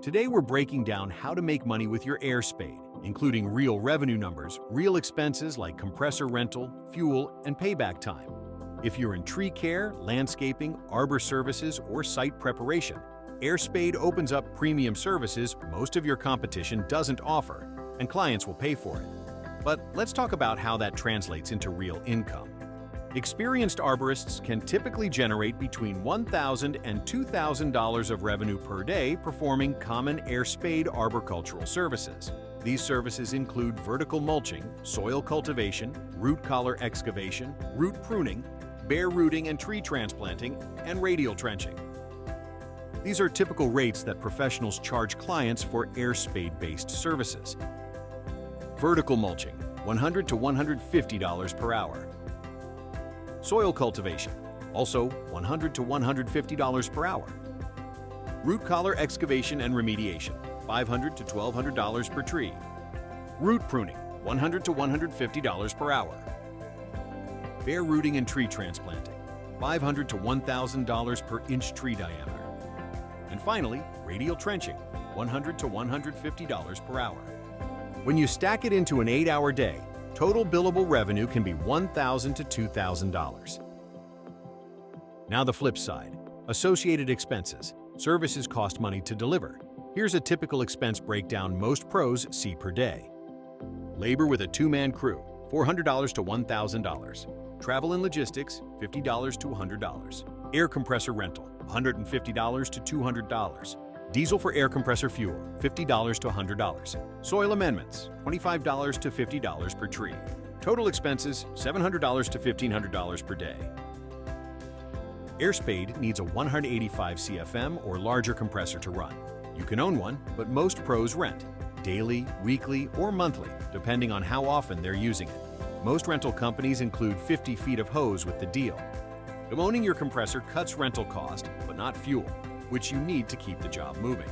Today we're breaking down how to make money with your AirSpade, including real revenue numbers, real expenses like compressor rental, fuel, and payback time. If you're in tree care, landscaping, arbor services, or site preparation, AirSpade opens up premium services most of your competition doesn't offer, and clients will pay for it. But let's talk about how that translates into real income. Experienced arborists can typically generate between $1,000 and $2,000 of revenue per day performing common AirSpade arboricultural services. These services include vertical mulching, soil cultivation, root collar excavation, root pruning, bare rooting and tree transplanting, and radial trenching. These are typical rates that professionals charge clients for AirSpade-based services. Vertical mulching, $100 to $150 per hour. Soil cultivation, also $100 to $150 per hour. Root collar excavation and remediation, $500 to $1,200 per tree. Root pruning, $100 to $150 per hour. Bare rooting and tree transplanting, $500 to $1,000 per inch tree diameter. And finally, radial trenching, $100 to $150 per hour. When you stack it into an 8-hour day, total billable revenue can be $1,000 to $2,000. Now the flip side, associated expenses. Services cost money to deliver. Here's a typical expense breakdown most pros see per day. Labor with a 2-man crew, $400 to $1,000. Travel and logistics, $50 to $100. Air compressor rental, $150 to $200. Diesel for air compressor fuel, $50 to $100. Soil amendments, $25 to $50 per tree. Total expenses, $700 to $1,500 per day. AirSpade needs a 185 CFM or larger compressor to run. You can own one, but most pros rent, daily, weekly, or monthly, depending on how often they're using it. Most rental companies include 50 feet of hose with the deal. Owning your compressor cuts rental cost, but not fuel, which you need to keep the job moving.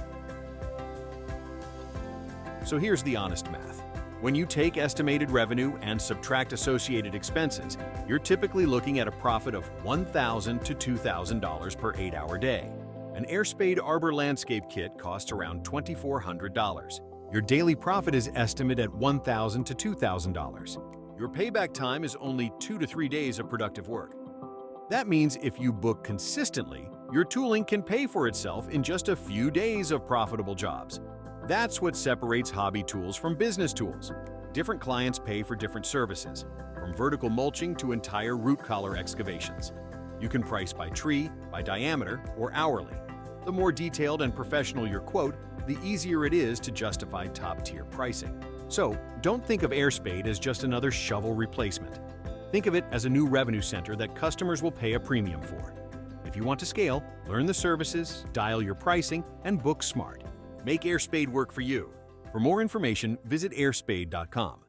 So here's the honest math. When you take estimated revenue and subtract associated expenses, you're typically looking at a profit of $1,000 to $2,000 per 8-hour day. An AirSpade Arbor Landscape Kit costs around $2,400. Your daily profit is estimated at $1,000 to $2,000. Your payback time is only 2 to 3 days of productive work. That means if you book consistently, your tooling can pay for itself in just a few days of profitable jobs. That's what separates hobby tools from business tools. Different clients pay for different services, from vertical mulching to entire root collar excavations. You can price by tree, by diameter, or hourly. The more detailed and professional your quote, the easier it is to justify top-tier pricing. So, don't think of AirSpade as just another shovel replacement. Think of it as a new revenue center that customers will pay a premium for. If you want to scale, learn the services, dial your pricing, and book smart. Make AirSpade work for you. For more information, visit airspade.com.